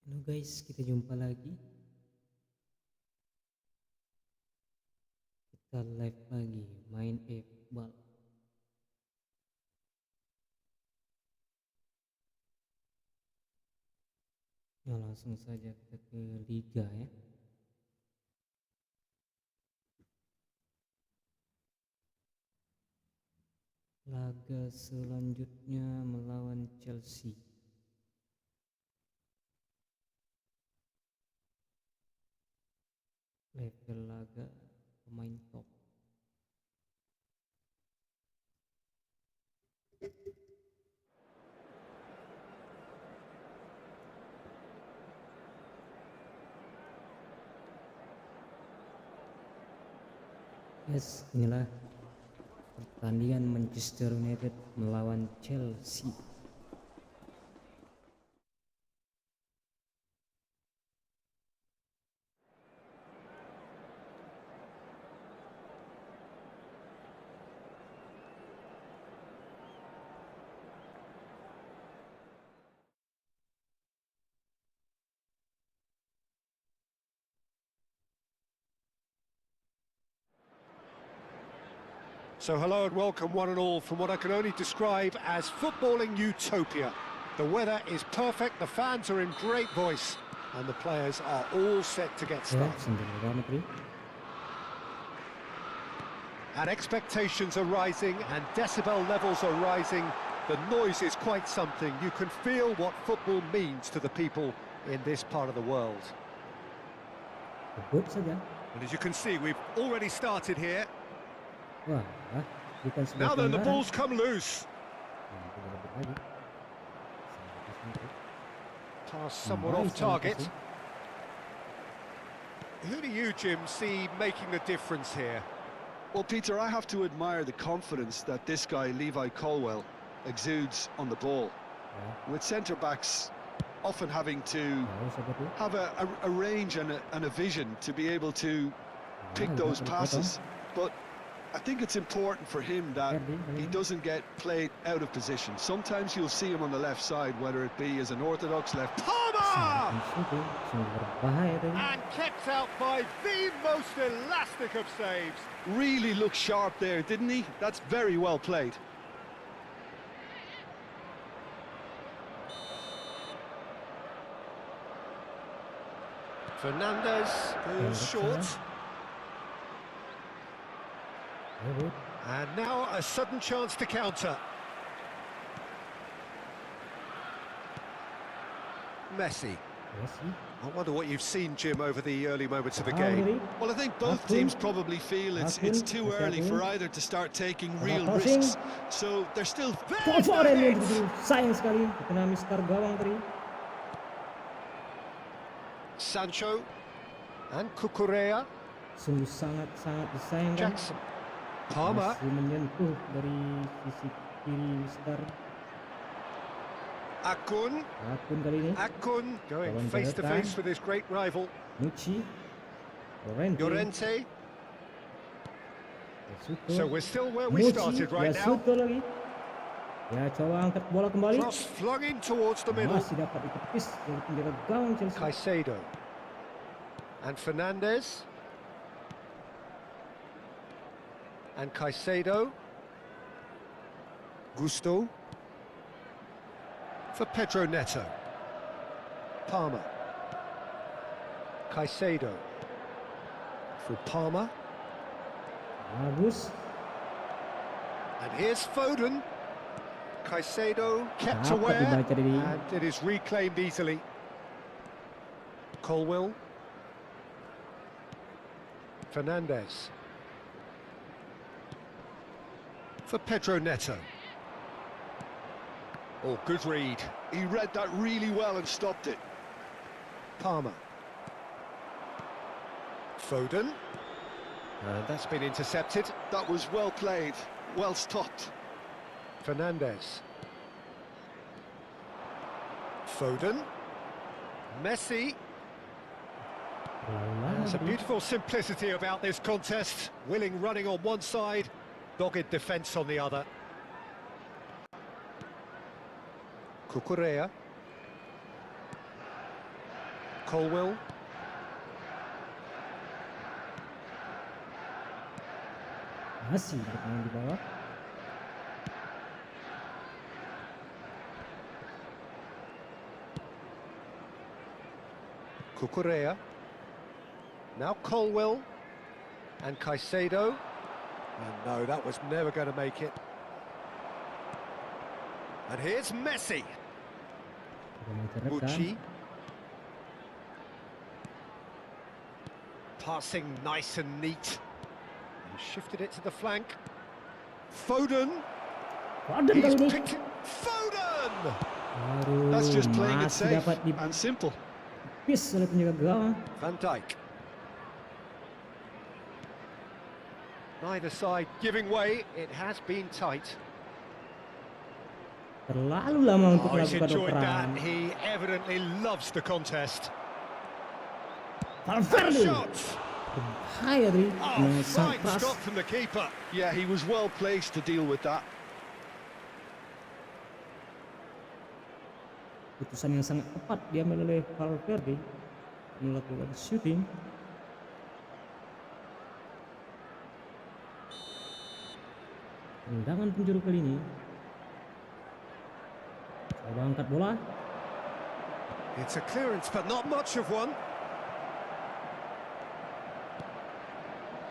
Halo guys, kita jumpa lagi. Kita live lagi main efootball. Ya langsung saja kita ke liga ya. Laga selanjutnya melawan Chelsea. Level laga pemain top. Yes, inilah pertandingan Manchester United melawan Chelsea. So hello and welcome one and all from what I can only describe as footballing utopia. The weather is perfect, the fans are in great voice, and the players are all set to get started. And expectations are rising and decibel levels are rising. The noise is quite something. You can feel what football means to the people in this part of the world. And as you can see, we've already started here. Now then, the ball's come loose. Pass somewhat off target. Who do you, Jim, see making the difference here? Well, Peter, I have to admire the confidence that this guy, Levi Colwill, exudes on the ball. With centre-backs often having to have a range and a vision to be able to pick those passes. But I think it's important for him that he doesn't get played out of position. Sometimes you'll see him on the left side, whether it be as an orthodox left. Palmer! And kept out by the most elastic of saves. Really looked sharp there, didn't he? That's very well played. Fernandez falls short. And now a sudden chance to counter. Messi. I wonder what you've seen, Jim, over the early moments of the game. Well, I think both teams probably feel it's too early for either to start taking real risks. So they're still... Sayang sekali, kena mister gawang tadi. Sancho and Cucurella. Sungguh sangat disayangkan. Jackson. Palmer. Masih menyentuh dari sisi kiri mister. Akun kali ini. Akun going face to face with his great rival. Nucci. Llorente. So we're still where we started right now. Lagi. Ya, coba angkat bola kembali. Cross flung in towards the middle. Masih dapat ditepis dari penjaga gawang Chelsea. Caicedo. And Fernandez. And Caicedo. Gusto. For Pedro Neto. Palmer. Caicedo. For Palmer. Bagus. And here's Foden. Caicedo kept aware, and it is reclaimed easily. Colwill. Fernandez. For Pedro Neto. Oh, good read. He read that really well and stopped it. Palmer. Foden. And that's been intercepted. That was well played, well stopped. Fernandez. Foden. Messi. There's a beautiful simplicity about this contest. Willing running on one side, dogged defence on the other. Cucurella. Colwill. Masih bermain di bawah. Cucurella. Now Colwill. And Caicedo. And no, that was never going to make it. And here's Messi. Bucci. Passing nice and neat. He shifted it to the flank. Foden. He's picked it. Foden! That's just playing it safe and simple. Van Dijk. Neither side giving way. It has been tight. Terlalu lama untuk He's melakukan enjoyed operan. that. He evidently loves the contest. Valverde. Shots. Bahaya tadi. Oh, Sangat fine keras. stop from the keeper. Yeah, he was well placed to deal with that. Putusan yang sangat tepat diambil oleh Valverde melakukan shooting. Tendangan penjuru kali ini. Coba angkat bola. It's a clearance, but not much of one.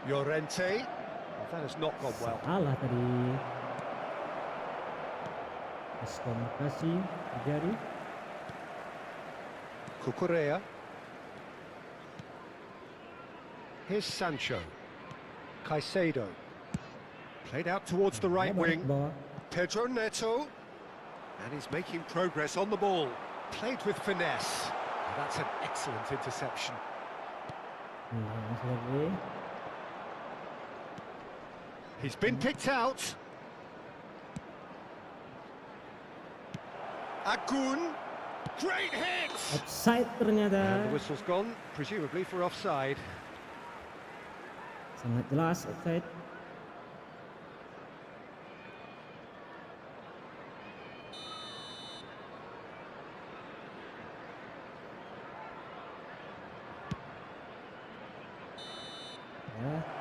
Llorente. That has not gone well. Salah tadi. Miskomunikasi terjadi. Cucurella. Here's Sancho. Caicedo. Played out towards the right wing. Pedro Neto. And he's making progress on the ball. Played with finesse. That's an excellent interception. He's been picked out. Agun. Great hit! Offside ternyata. And the whistle's gone, presumably for offside. Sangat jelas offside.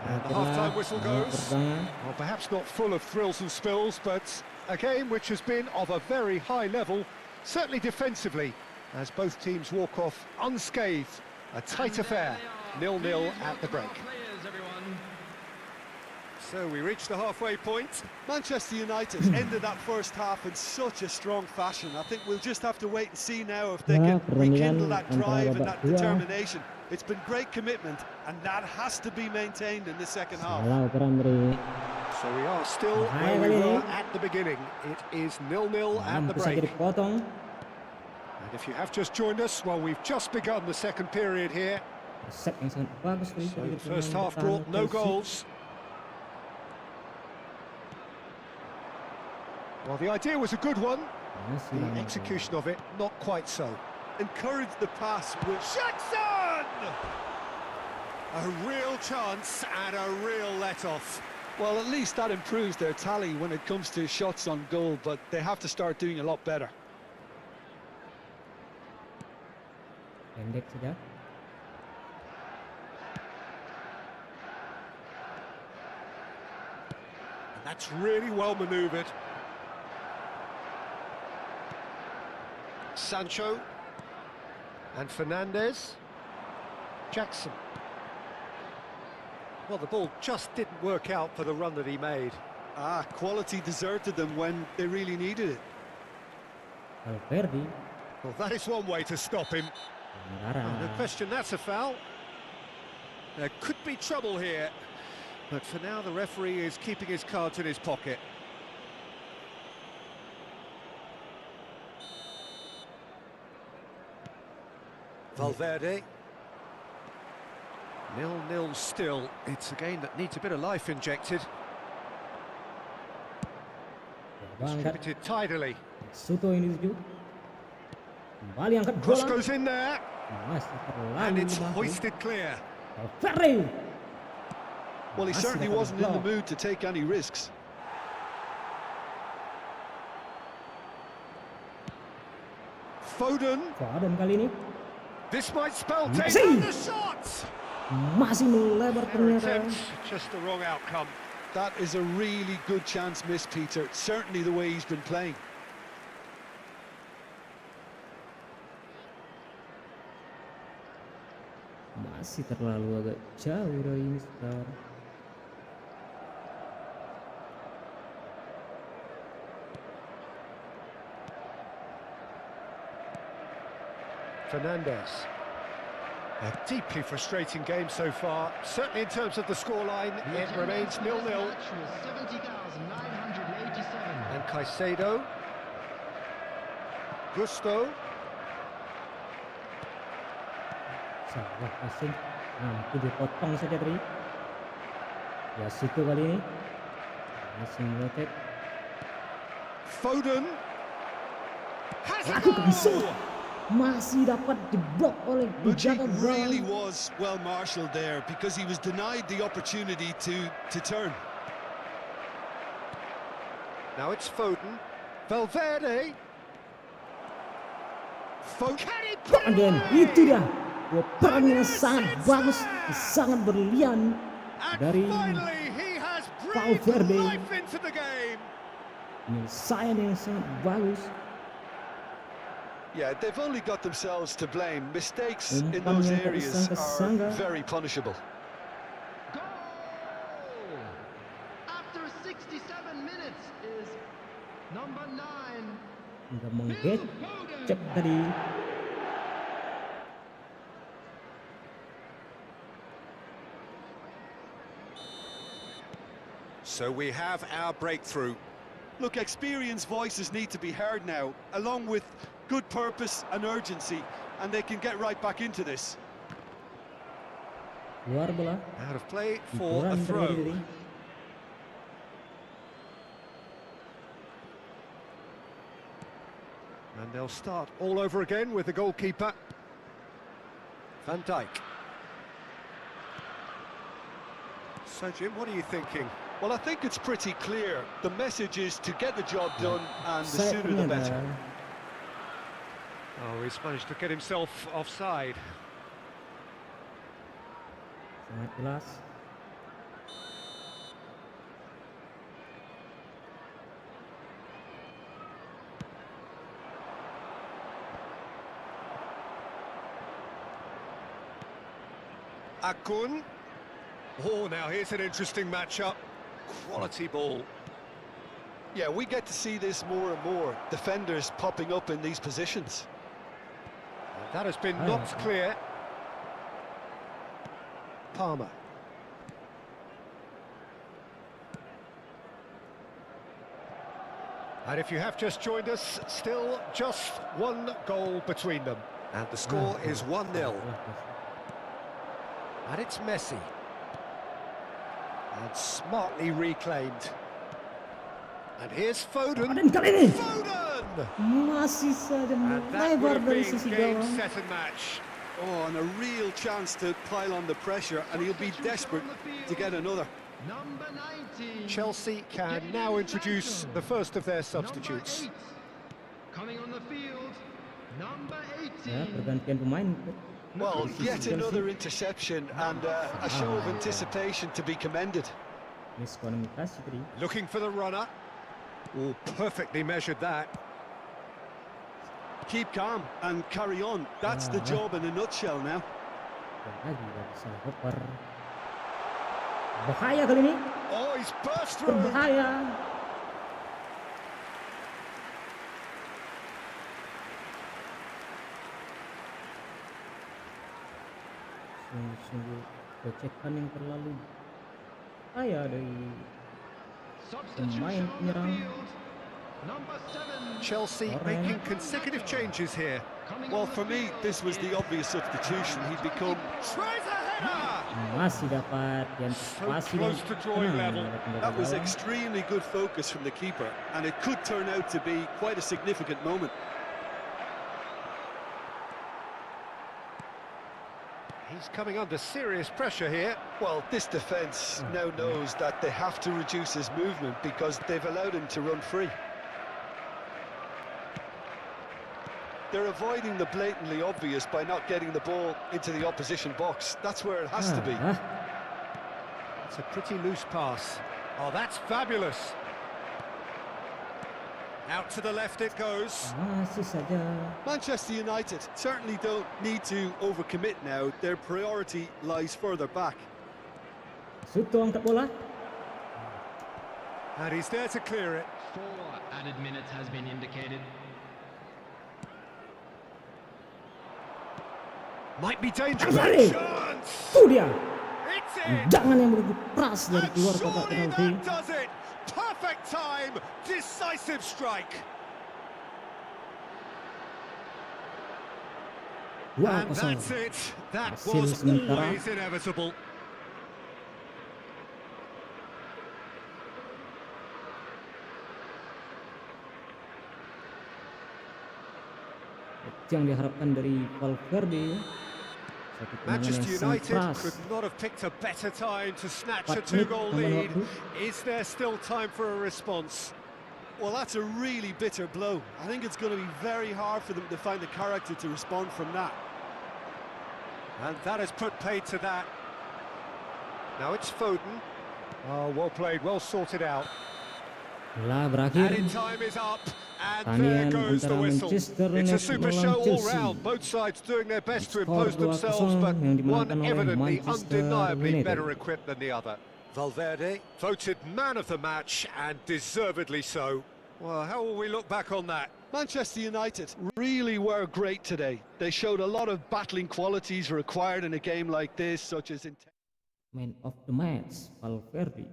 And the half-time whistle goes. Well, perhaps not full of thrills and spills, but a game which has been of a very high level, certainly defensively, as both teams walk off unscathed. A tight affair, 0-0 at the break. So we reach the halfway point. Manchester United ended that first half in such a strong fashion. I think we'll just have to wait and see now if they can rekindle that drive and that determination. It's been great commitment, and that has to be maintained in the second half. So we are still where we were at the beginning. It is 0-0 at the break. And if you have just joined us, well, we've just begun the second period here. So the first half brought no goals. Well, the idea was a good one. The execution of it, not quite so. Encourage the pass with Jackson! A real chance and a real let-off. Well, at least that improves their tally when it comes to shots on goal, but they have to start doing a lot better. Pendek sudah. That's really well manoeuvred. Sancho. And Fernandez. Jackson. Well, the ball just didn't work out for the run that he made. Quality deserted them when they really needed it. Valverde. Well, that is one way to stop him. No question, that's a foul. There could be trouble here. But for now, the referee is keeping his cards in his pocket. Valverde. 0-0 still. It's a game that needs a bit of life injected. Distributed tidily. Soto ini tuju. Kembali angkat bola. Cross goes in there. And it's Terlalu hoisted clear. Valverde. Well, he certainly wasn't in the mood to take any risks. Foden. Foden kali ini. This might spell Masih. danger. The shots. Masih melebar Their ternyata. attempt, just the wrong outcome. That is a really good chance missed, Peter. Certainly the way he's been playing. Masih terlalu agak jauh dari ini sekarang. Fernandez. A deeply frustrating game so far. Certainly in terms of the scoreline, it remains 0-0. And Caicedo. Gusto. Salah passing, hampir dipotong saja tadi. Ya situ kali ini. Masih meletet. Foden. Has a Aku goal! bisa. Masih dapat diblok oleh Mudryk penjaga really gawang. was well marshalled there because he was denied the opportunity to turn. Now it's Foden. Valverde. Foden. Can he put it Dan away? itu dia. Perannya sangat bagus, sangat berlian And dari finally he has breathed Valverde. life into the game. penyelesaian yang sangat bagus. Yeah, they've only got themselves to blame. Mistakes in Umpan those yang tak areas disangka-sangka. are very punishable. Goal! After 67 minutes is number 9. Hingga menggecek tadi. So we have our breakthrough. Look, experienced voices need to be heard now, along with good purpose and urgency, and they can get right back into this. Luar bola. Out of play for a Hiburan throw. terjadi tadi. And they'll start all over again with the goalkeeper. Van Dijk. So Jim, what are you thinking? Well, I think it's pretty clear. The message is to get the job done, and the Saya sooner the ternyata better. Oh, he's managed to get himself offside. sangat jelas. Akun. Oh, now here's an interesting matchup. Quality ball. Yeah, we get to see this more and more. Defenders popping up in these positions. And that has been knocked clear. Palmer. And if you have just joined us, still just one goal between them. And the score is 1-0. And it's Messi. And smartly reclaimed. And here's Foden. Dan kali ini Foden! masih saja And that would melebar have dari been sisi game, gawang. set and match. Oh, and a real chance to pile on the pressure, and he'll be desperate to get another. Number 19. Chelsea can now introduce the first of their substitutes. Number 8. Coming on the field, number 18. Ya, pergantian pemain. Well, This is yet Chelsea. another interception and a show of anticipation to be commended. Miskomunikasi tadi. Looking for the runner. Oh, perfectly measured that. Keep calm and carry on. That's the job in a nutshell now. Dan lagi bisa hopper. Bahaya kali ini. Oh, he's burst through. Berbahaya. Sungguh-sungguh gocekan yang terlalu bahaya dari Substitution pemain on the penyerang. field, number 7. Chelsea making consecutive changes here. Coming Well, on the for me, field this was the is obvious substitution. He'd become Tries a header. Masih dapat diantisipasi close to drawing level. oleh penjaga that was gawang. extremely good focus from the keeper, and it could turn out to be quite a significant moment. He's coming under serious pressure here. Well, this defence now knows that they have to reduce his movement because they've allowed him to run free. They're avoiding the blatantly obvious by not getting the ball into the opposition box. That's where it has to be. It's a pretty loose pass. Oh, that's fabulous. Out to the left it goes. Masih saja. Manchester United certainly don't need to overcommit now. Their priority lies further back. Suto angkat bola. And he's there to clear it. 4 added minutes has been indicated. Might be dangerous. Kembali. Chance! Itu dia. It's in! Jangan yang begitu keras dari And keluar kotak surely penalti. that does it! Perfect time! Decisive strike! And 2-0. that's it. That Hasil was sementara. always inevitable. Yang diharapkan dari Valverde. Satu tendangan Manchester yang sangat United keras. could not have picked a better time to snatch a 4 menit two-goal tambahan lead. waktu. Is there still time for a response? Well, that's a really bitter blow. I think it's going to be very hard for them to find the character to respond from that. And that has put paid to that. Now it's Foden. Oh, well played, well sorted out. Bola berakhir. Added time is up, and Pertandingan there goes the antara whistle. Manchester It's a United super melawan show all Chelsea. round. Both sides doing their best to Skor impose 2-0 themselves, but yang one dimenangkan oleh evidently Manchester undeniably United. better equipped than the other. Valverde voted man of the match, and deservedly so. Well, how will we look back on that? Manchester United really were great today. They showed a lot of battling qualities required in a game like this, such as Man of the match, Valverde.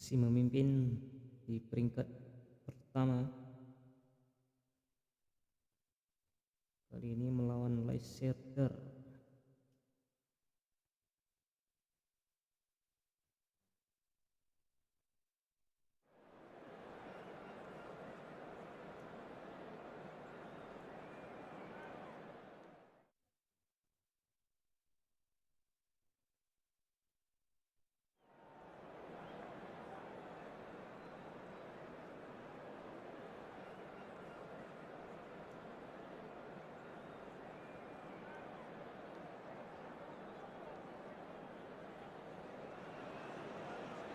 Si memimpin di peringkat pertama. Kali ini melawan Leicester.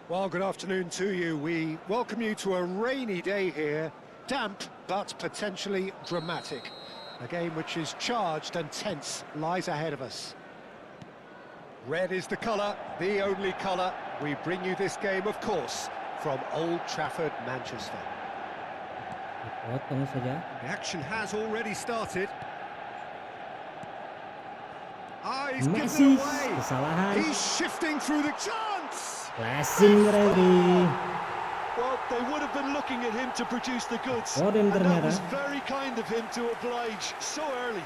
Well, good afternoon to you. We welcome you to a rainy day here. Damp, but potentially dramatic. A game which is charged and tense lies ahead of us. Red is the colour, the only colour. We bring you this game, of course, from Old Trafford, Manchester. Potong saja. The action has already started. Ah, he's given Messi, it away. kesalahan. He's shifting through the chance. Flashing ready. well, they would have been looking at him to produce the goods. Kode And that merah. was very kind of him to oblige so early.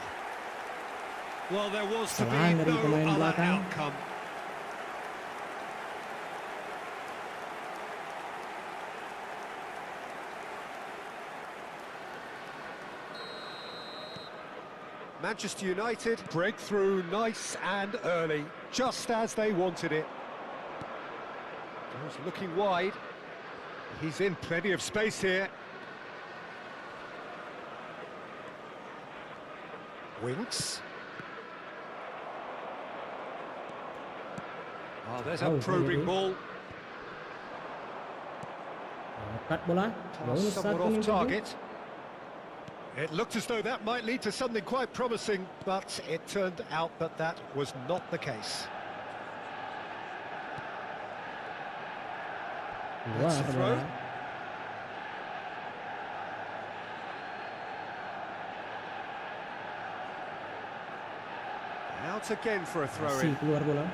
Well, there was to be Kesalahan dari no pemain other belakang. outcome. Manchester United break through nice and early, just as they wanted it. Goes looking wide. He's in plenty of space here. Winks. Oh, there's a Oh, probing really? ball. Angkat bola. Pass Bonus somewhat 1 off individu. target. It looked as though that might lead to something quite promising, but it turned out that that was not the case. That's Keluar the throw. bola. Out again for a Masih throw-in. keluar bola.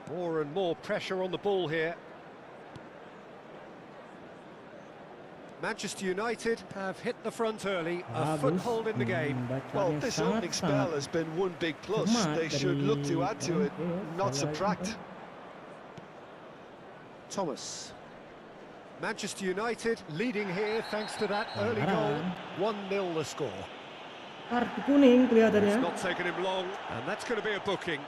More and more pressure on the ball here. Manchester United have hit the front early, a Bagus. foothold in the game. Well, this opening spell has been one big plus. They should look to add to it, not subtract. Thomas. Manchester United leading here thanks to that early goal. 1-0 the score. Kartu kuning It's kelihatannya. not taken him long, and that's going to be a booking.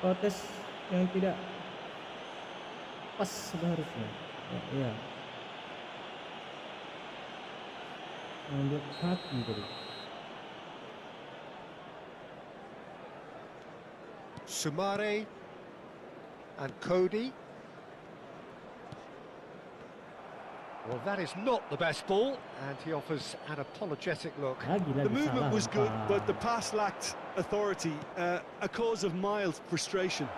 Protes yang tidak pas seharusnya. Ya. Ambil kaki tadi. Sumare and Cody. Well, that is not the best ball, and he offers an apologetic look. The movement was good, but the pass lacked authority, a cause of mild frustration.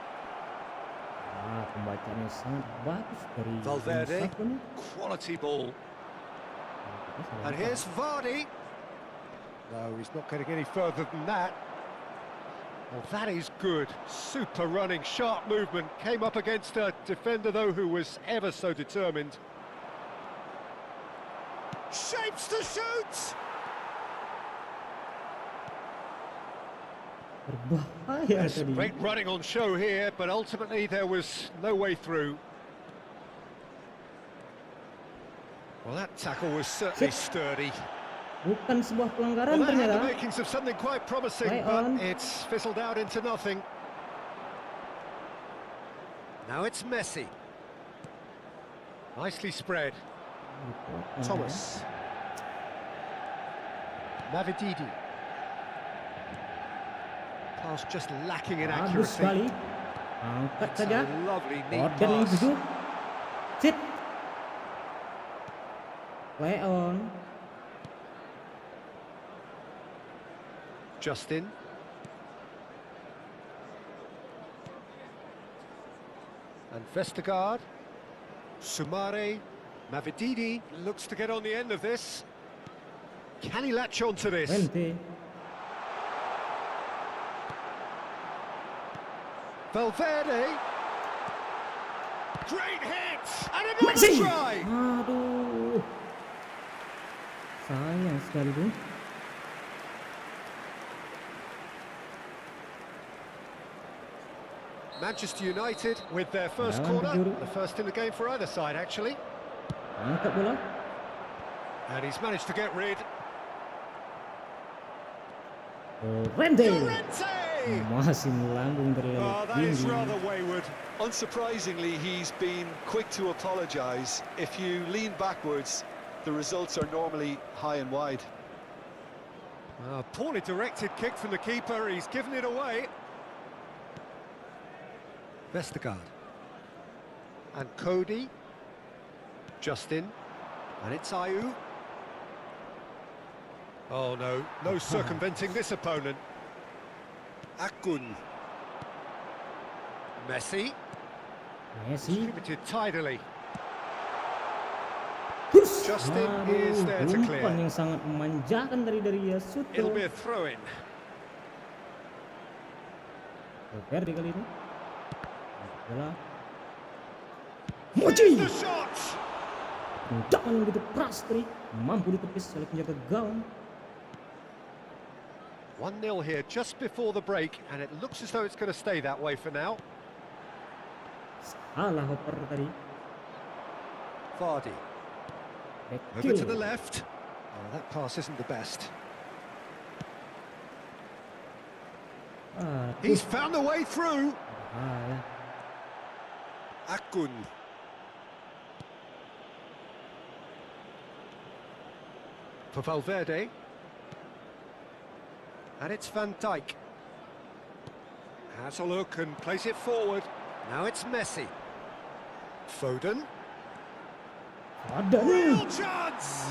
Pembacaannya sangat bagus dari Valverde, Mustafa nih. quality ball. And here's Vardy. No, he's not getting any further than that. Well, that is good. Super running, sharp movement. Came up against a defender, though, who was ever so determined. Shapes to shoot! Berbahaya There's tadi. great running on show here, but ultimately there was no way through. Well, that tackle was certainly sturdy. Bukan sebuah pelanggaran Well, that had ternyata. the makings of something quite promising, Play but on. it's fizzled out into nothing. Now it's Messi. Nicely spread. Thomas. Mavididi. Pass just lacking in Bagus accuracy. sekali. Angkat It's saja. a lovely neat Order yang pass. duduk. Sit. Play on. Justin. And Vestergaard. Sumare. Mavididi looks to get on the end of this. Can he latch on to this? Rente. Valverde. Great hit! And another Messi. try! Aduh. Sayang sekali tuh. Manchester United with their first Jangan corner. kejuru. The first in the game for either side, actually. Angkat bola. And he's managed to get rid. Rente. Llorente! Masih melambung dari Oh, that is tinggi. rather wayward. Unsurprisingly, he's been quick to apologise. If you lean backwards, the results are normally high and wide. Poorly directed kick from the keeper. He's given it away. Vestergaard. And Cody. Justin. And it's Ayew. Oh, no. No circumventing this opponent. Akun. Messi. Messi. Distributed tidily. Terus. Justin is there to clear. Umpan yang sangat memanjakan dari It'll Suto. be a throw-in. Valverde kali ini. Bola. There's Moji. the shot! Tendangan begitu keras tadi. Mampu ditepis oleh penjaga gawang. 1-0 here just before the break, and it looks as though it's going to stay that way for now. Salah hopper tadi. Vardy. Back Over to kill. the left. Oh, that pass isn't the best. He's found a way through. Ya. Akun. For Valverde. And it's Van Dijk. Has a look and plays it forward. Now it's Messi. Foden. Ada nih. Real chance!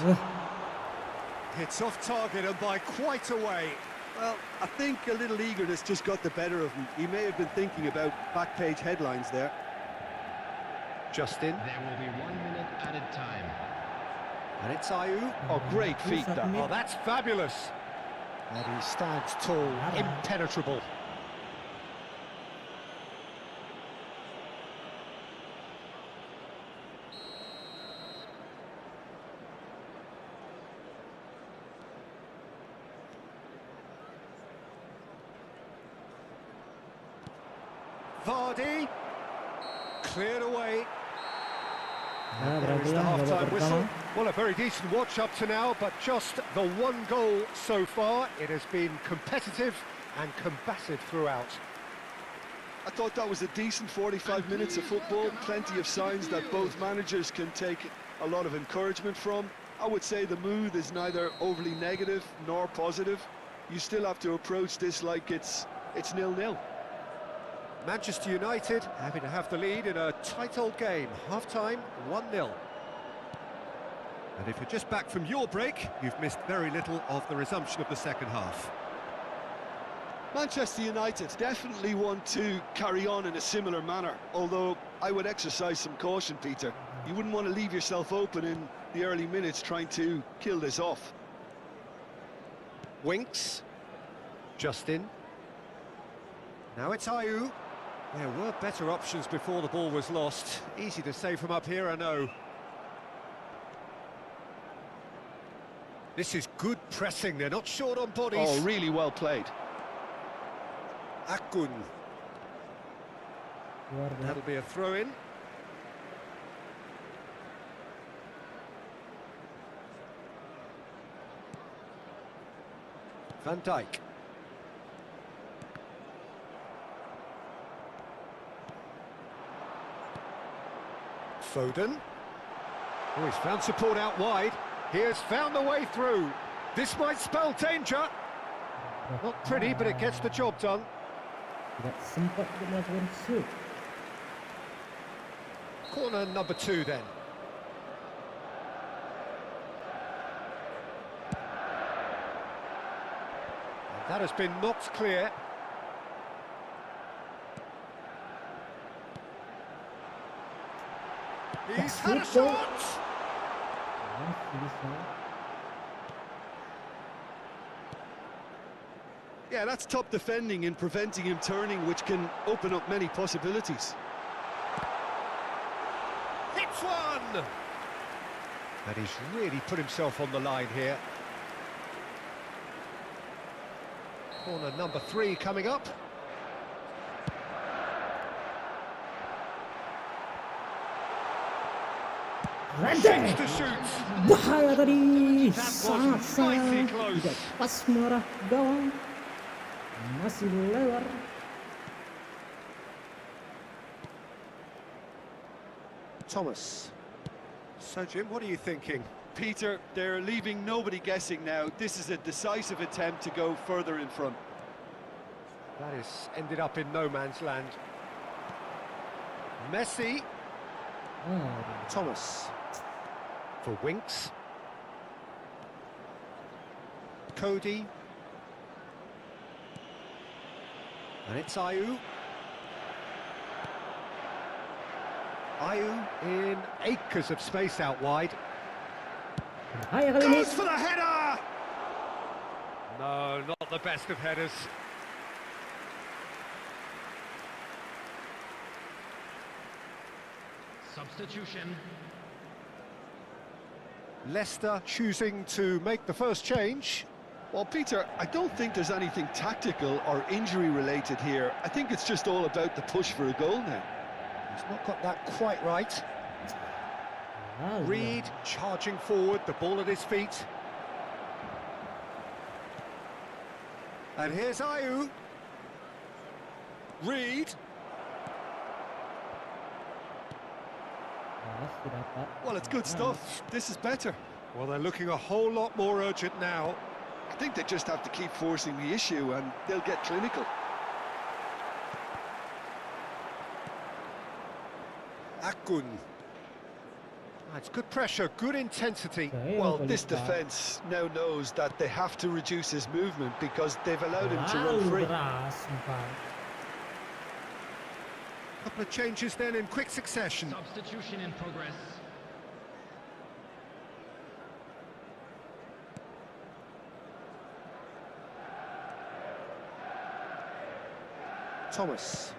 It's off target and by quite a way. Well, I think a little eagerness just got the better of him. He may have been thinking about back page headlines there. Justin. There will be 1 minute added time. And it's Ayew. Oh, great feet that. Oh, that's fabulous. And he stands tall, impenetrable. Vardy. Cleared away. Nah, There berarti is the ya babak half-time pertama. whistle. Well, a very decent watch up to now, but just the one goal so far. It has been competitive and combative throughout. I thought that was a decent 45 minutes of football, plenty of signs that both managers can take a lot of encouragement from. I would say the mood is neither overly negative nor positive. You still have to approach this like it's 0-0. Manchester United happy to have the lead in a tight old game. Half-time, 1-0. And if you're just back from your break, you've missed very little of the resumption of the second half. Manchester United definitely want to carry on in a similar manner, although I would exercise some caution, Peter. You wouldn't want to leave yourself open in the early minutes trying to kill this off. Winks. Justin. Now it's Ayew. There were better options before the ball was lost. Easy to say from up here, I know. This is good pressing, they're not short on bodies. Oh, really well played. Akun. Luar biasa. That'll be a throw-in. Van Dijk. Foden. Oh, he's found support out wide. He has found the way through. This might spell danger. Not pretty, but it gets the job done. Tidak sempat untuk melakukan shoot. Corner number 2 then. And that has been knocked clear. He's had a shot! Masih bisa. Yeah, that's top defending and preventing him turning, which can open up many possibilities. Hits one! And he's really put himself on the line here. Corner number 3 coming up. Shoots to shoot. Bahaya tadi, That was sangat mighty close. tidak pas mengarah gawang. Masih lewat. Thomas. So, Jim, what are you thinking? Peter, they're leaving nobody guessing now. This is a decisive attempt to go further in front. That has ended up in no man's land. Messi. Oh, Thomas. For Winks. Cody. And it's Ayew. Ayew in acres of space out wide. bahaya kali ini. Goes for the header! No, not the best of headers. Substitution. Leicester choosing to make the first change. Well, Peter, I don't think there's anything tactical or injury-related here. I think it's just all about the push for a goal now. He's not got that quite right. Ah, Reed charging forward, the ball at his feet. And here's Ayew. Reed. dapat. Well, it's good stuff. This is better. Well, they're looking a whole lot more urgent now. I think they just have to keep forcing the issue and they'll get clinical. Akun. It's good pressure, good intensity. Well, this defence now knows that they have to reduce his movement because they've allowed him to run free. Couple of changes then in quick succession. Substitution in progress. Thomas.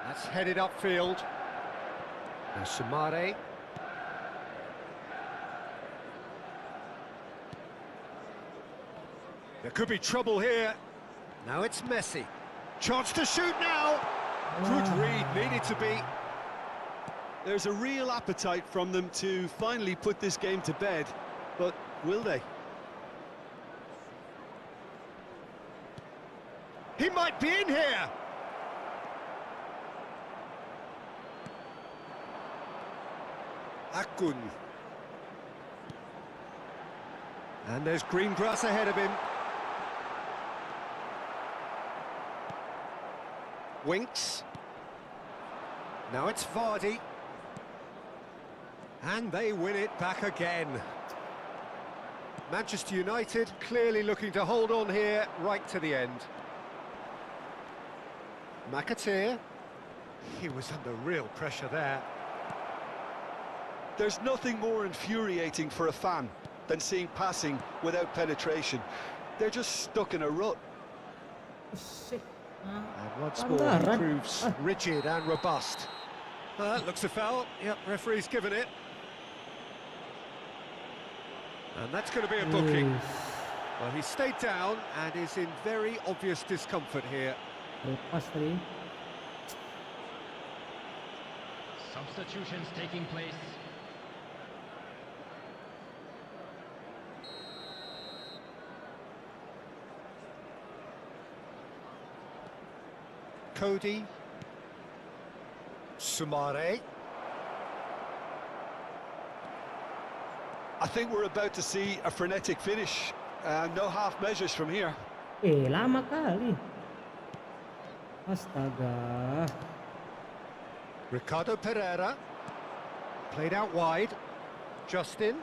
That's headed upfield. Now Sumare. There could be trouble here. Now it's Messi. Chance to shoot now. Good read, needed to be. There's a real appetite from them to finally put this game to bed, but will they? He might be in here. Akun. And there's green grass ahead of him. Winks. Now it's Vardy. And they win it back again. Manchester United clearly looking to hold on here right to the end. McAteer. He was under real pressure there. There's nothing more infuriating for a fan than seeing passing without penetration. They're just stuck in a rut. And once more he proves rigid and robust. Looks a foul. Yep, referee's given it. And that's going to be a booking. Well, he stayed down and is in very obvious discomfort here. Substitutions taking place. Cody. Sumare. I think we're about to see a frenetic finish. No half measures from here. Lama kali. Astaga. Ricardo Pereira. Played out wide. Justin.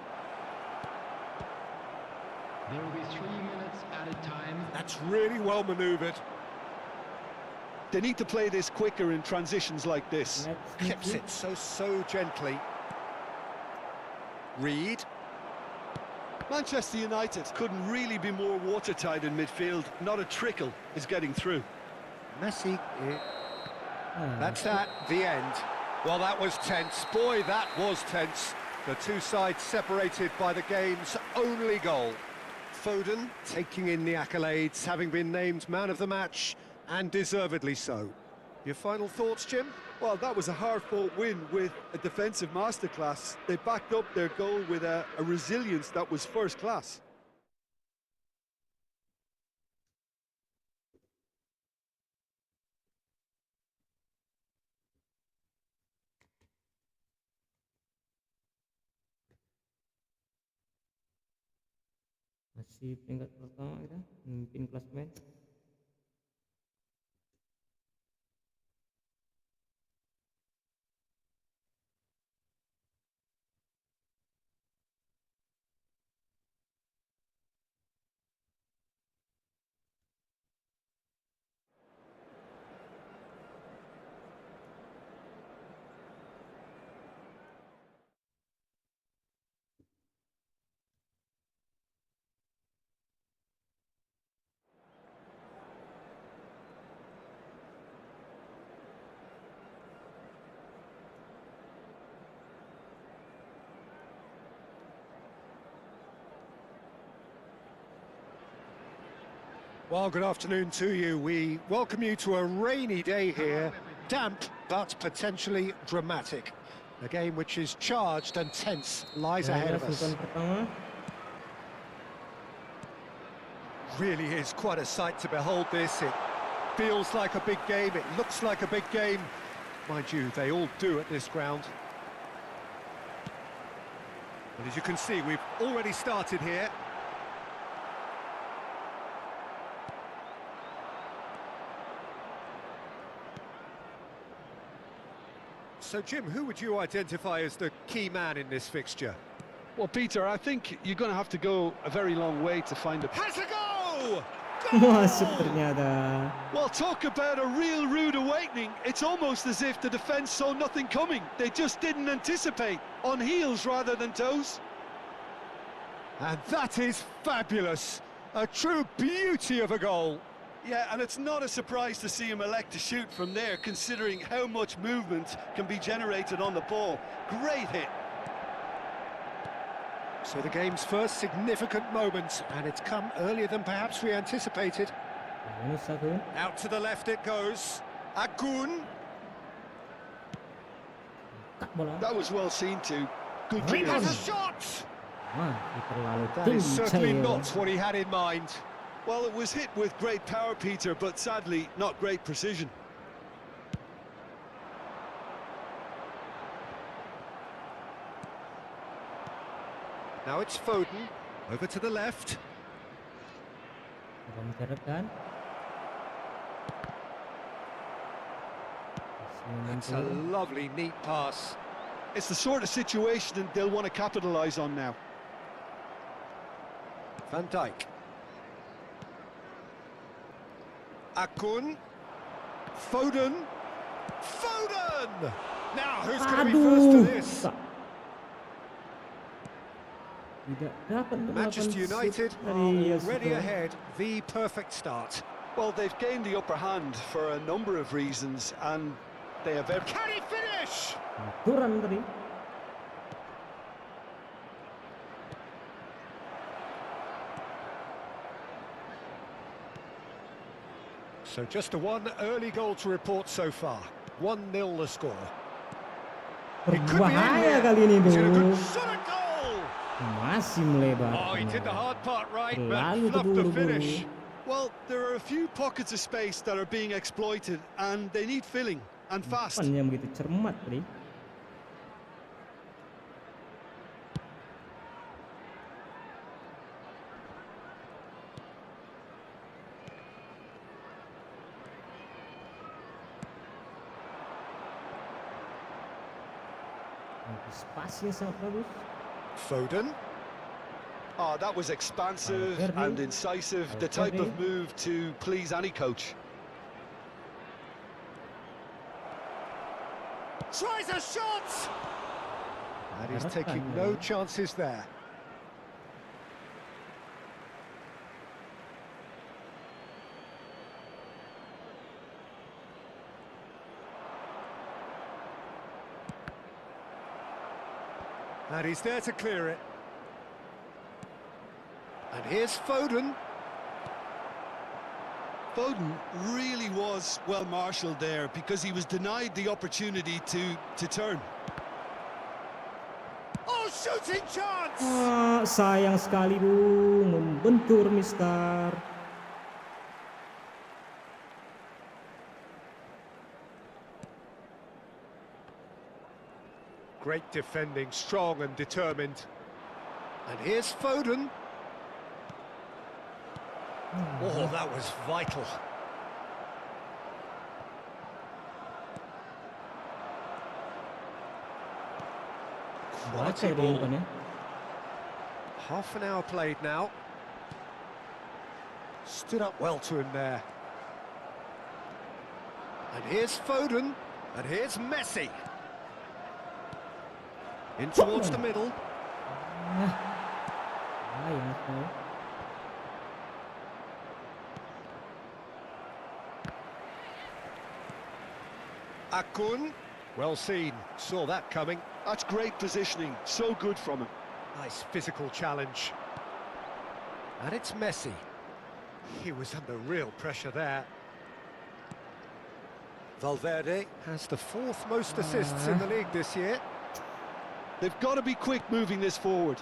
There will be 3 minutes added time. That's really well manoeuvred. They need to play this quicker in transitions like this. Clips it so gently. Reed. Manchester United couldn't really be more watertight in midfield. Not a trickle is getting through. Messi. That's that, the end. Well, that was tense. Boy, that was tense. The two sides separated by the game's only goal. Foden taking in the accolades, having been named man of the match, and deservedly so. Your final thoughts, Jim? Well, that was a hard-fought win with a defensive masterclass. They backed up their goal with a resilience that was first class. Masih peringkat pertama kita, memimpin klasemen. Well, good afternoon to you. We welcome you to a rainy day here. Damp, but potentially dramatic. A game which is charged and tense lies ahead of us. Really is quite a sight to behold this. It feels like a big game, it looks like a big game. Mind you, they all do at this ground. But as you can see, we've already started here. So, Jim, who would you identify as the key man in this fixture? Well, Peter, I think you're going to have to go a very long way to find a... Has a go! Masuk ternyata. Well, talk about a real rude awakening. It's almost as if the defence saw nothing coming. They just didn't anticipate. On heels rather than toes. And that is fabulous. A true beauty of a goal. Yeah, and it's not a surprise to see him elect to shoot from there, considering how much movement can be generated on the ball. Great hit. So the game's first significant moment, and it's come earlier than perhaps we anticipated. Out to the left it goes. Akun. Bola. That was well seen too. Good He has a clearance. shot! Wah, terlalu That is certainly kencang. not what he had in mind. Well, it was hit with great power, Peter, but sadly not great precision. Now it's Foden, over to the left. Coba menceretkan. That's a lovely, neat pass. It's the sort of situation they'll want to capitalise on now. Van Dijk. Akun. Foden. Foden! Now, who's going to be first to this? Tidak dapat Manchester United are already ahead. The perfect start. Well, they've gained the upper hand for a number of reasons, and they have every... Can he finish? Aturan tadi. So just a one early goal to report so far. 1-0 the score. It could be in Berbahaya here. kali ini, He's in a Bro. good shot at goal. Masih melebar. Oh, he did the hard part right, but Terlalu fluffed the terburu-buru. finish. Well, there are a few pockets of space that are being exploited, and they need filling, and fast. Umpan yang begitu cermat tadi. Antisipasinya sangat bagus. Foden. Oh, that was expansive and incisive, the type of move to please any coach. Tries a shot! And he's taking no chances there. And he's there to clear it. And here's Foden. Foden really was well marshalled there because he was denied the opportunity to turn. Oh, shooting chance! Ah, sayang sekali, Bu. Membentur, Mister. Great defending, strong and determined. And here's Foden. Oh, that was vital. Quality ball. Half an hour played now. Stood up well to him there. And here's Foden. And here's Messi. In towards the middle. Akun. Well seen. Saw that coming. That's great positioning. So good from him. Nice physical challenge. And it's Messi. He was under real pressure there. Valverde has the 4th most assists in the league this year. They've got to be quick moving this forward.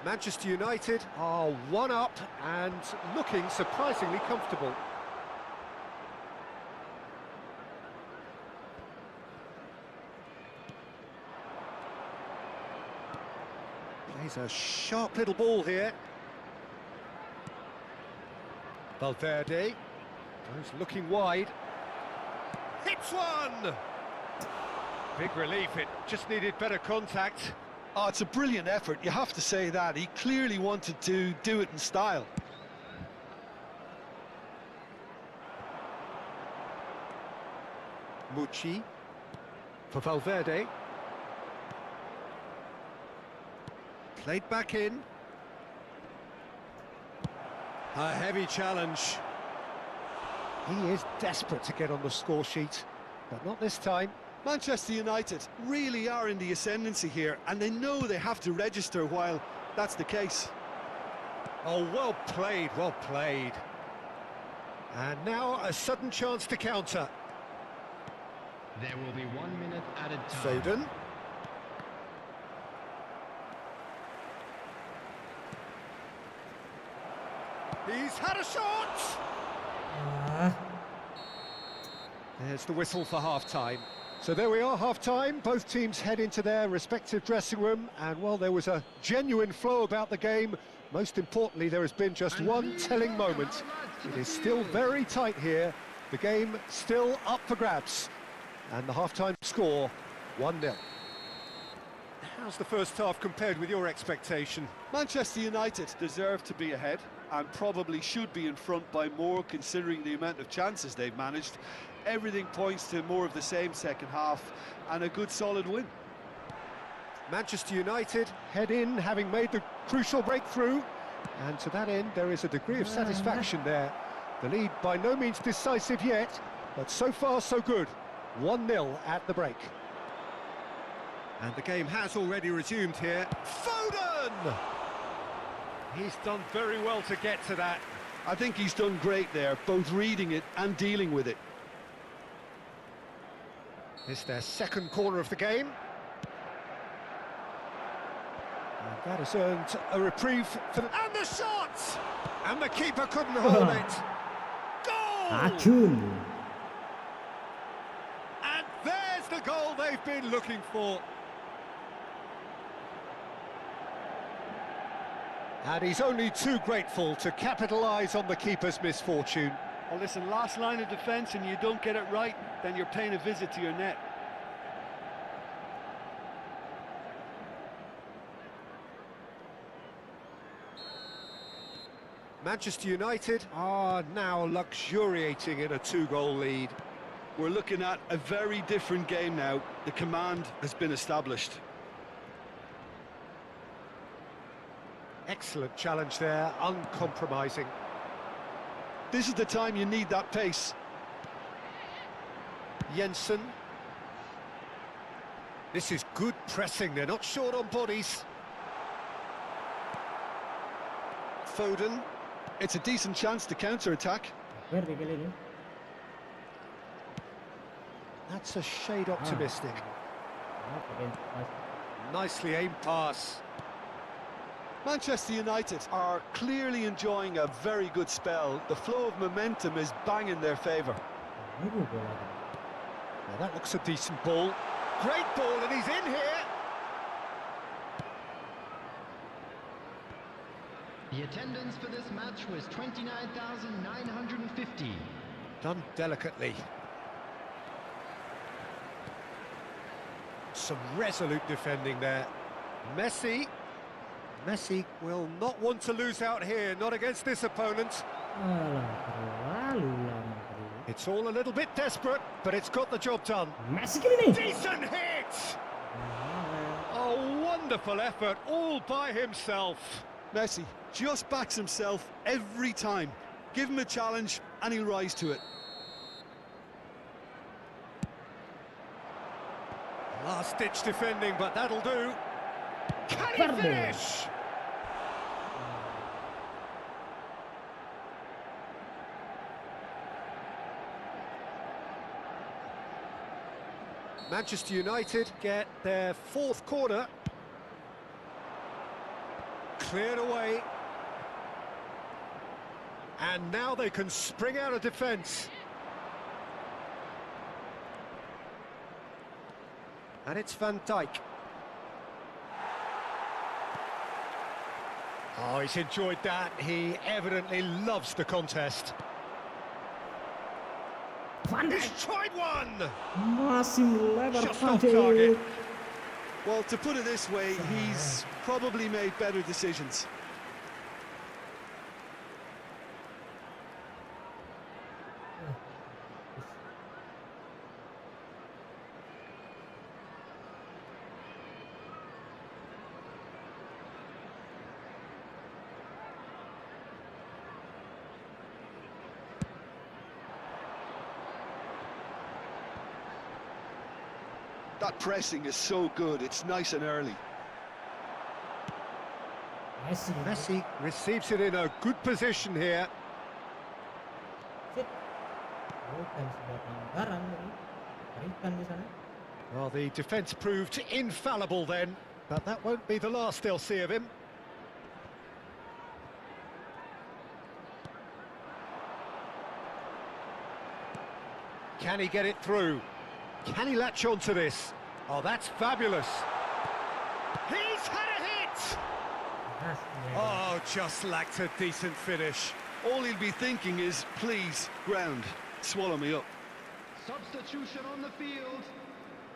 Manchester United are 1 up and looking surprisingly comfortable. Plays a sharp little ball here. Valverde goes looking wide. Hits one! Big relief, it just needed better contact. Oh, it's a brilliant effort, you have to say that. He clearly wanted to do it in style. Mucci for Valverde. Played back in. A heavy challenge. He is desperate to get on the score sheet, but not this time. Manchester United really are in the ascendancy here, and they know they have to register while that's the case. Oh, well played, well played. And now a sudden chance to counter. There will be 1 minute added time. Foden. He's had a shot! There's the whistle for half-time. So there we are, half-time. Both teams head into their respective dressing room, and while there was a genuine flow about the game, most importantly, there has been just one telling moment. It is still very tight here. The game still up for grabs. And the half-time score, 1-0. How's the first half compared with your expectation? Manchester United deserve to be ahead and probably should be in front by more, considering the amount of chances they've managed. Everything points to more of the same second half and a good solid win. Manchester United head in, having made the crucial breakthrough, and to that end there is a degree of satisfaction there. The lead by no means decisive yet, but so far so good. 1-0 at the break. And the game has already resumed here. Foden! He's done very well to get to that. I think he's done great there, both reading it and dealing with it. It's their second corner of the game. And that has earned a reprieve for the... And the shot! And the keeper couldn't hold it. Goal! And there's the goal they've been looking for. And he's only too grateful to capitalise on the keeper's misfortune. Well, listen, last line of defence and you don't get it right, then you're paying a visit to your net. Manchester United are now luxuriating in a two-goal lead. We're looking at a very different game now. The command has been established. Excellent challenge there, uncompromising. This is the time you need that pace. Jensen. This is good pressing, they're not short on bodies. Foden. It's a decent chance to counter-attack. That's a shade optimistic. Nicely aimed pass. Manchester United are clearly enjoying a very good spell. The flow of momentum is bang in their favour. Now that looks a decent ball. Great ball, and he's in here. The attendance for this match was 29,950. Done delicately. Some resolute defending there. Messi will not want to lose out here, not against this opponent. It's all a little bit desperate, but it's got the job done. Decent hit! A wonderful effort, all by himself. Messi just backs himself every time. Give him a challenge and he'll rise to it. Last-ditch defending, but that'll do. Can he finish? Manchester United get their fourth corner. Cleared away. And now they can spring out of defence. And it's Van Dijk. Oh, he's enjoyed that. He evidently loves the contest. He's tried one! Just off target. Well, to put it this way, he's probably made better decisions. That pressing is so good, it's nice and early. Messi receives it in a good position here. Berikan di sana. Well, the defence proved infallible then, but that won't be the last they'll see of him. Can he get it through? Can he latch on to this? Oh, that's fabulous. He's had a hit! Oh, just lacked a decent finish. All he'll be thinking is, please, ground, swallow me up. Substitution on the field.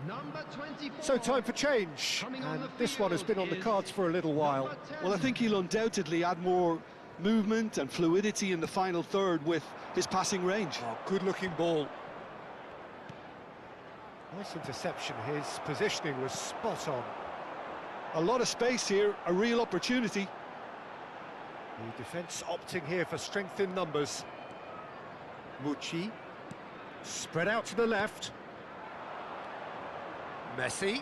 Number 24. So time for change, and this one has been on the cards for a little while. Well, I think he'll undoubtedly add more movement and fluidity in the final third with his passing range. Oh, good-looking ball. Nice interception. His positioning was spot on. A lot of space here, a real opportunity. The defence opting here for strength in numbers. Mucci. Spread out to the left. Messi.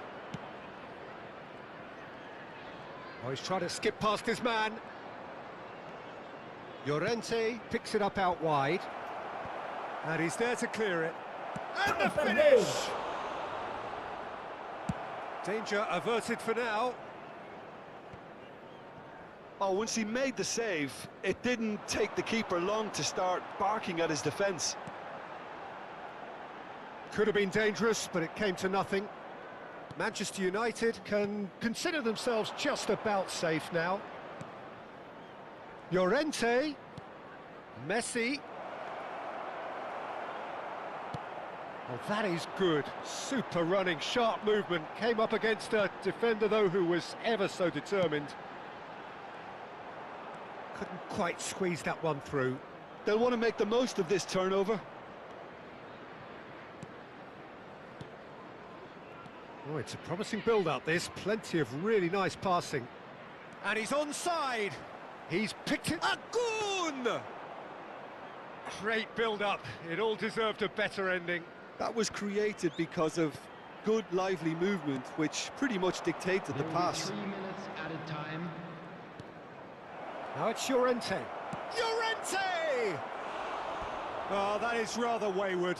Oh, he's trying to skip past his man. Llorente picks it up out wide. And he's there to clear it. And the finish! Danger averted for now. Oh, once he made the save, it didn't take the keeper long to start barking at his defence. Could have been dangerous, but it came to nothing. Manchester United can consider themselves just about safe now. Llorente. Messi. Oh, that is good. Super running, sharp movement. Came up against a defender, though, who was ever so determined. Couldn't quite squeeze that one through. They'll want to make the most of this turnover. Oh, it's a promising build-up, this. Plenty of really nice passing. And he's onside. He's picked it. Agun! Great build-up. It all deserved a better ending. That was created because of good, lively movement, which pretty much dictated the pass. 3 minutes added time. Now it's Llorente. Llorente! Oh, that is rather wayward.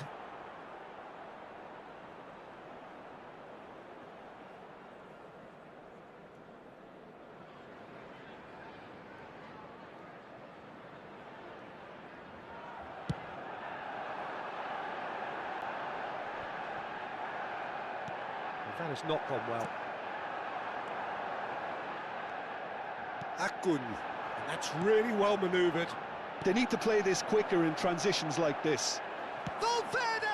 That has not gone well. Agun, and that's really well manoeuvred. They need to play this quicker in transitions like this. Valverde!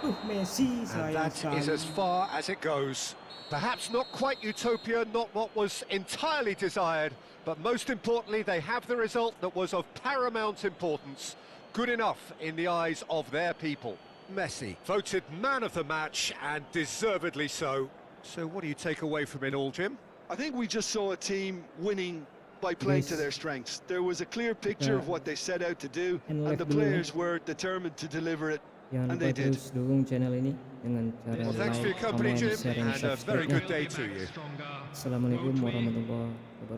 Aduh, Messi, And sayang that sekali. is as far as it goes. Perhaps not quite utopia, not what was entirely desired, but most importantly, they have the result that was of paramount importance. Good enough in the eyes of their people. Messi, voted man of the match, and deservedly so. So what do you take away from it all, Jim? I think we just saw a team winning by playing to their strengths. There was a clear picture of what they set out to do, and the players were determined to deliver it, Jangan and they lupa did. terus dukung channel ini dengan cara Well, thanks for your like, company, comment, Jim, share, and and a very subscribe-nya. good day to you. Assalamualaikum warahmatullahi wabarakatuh.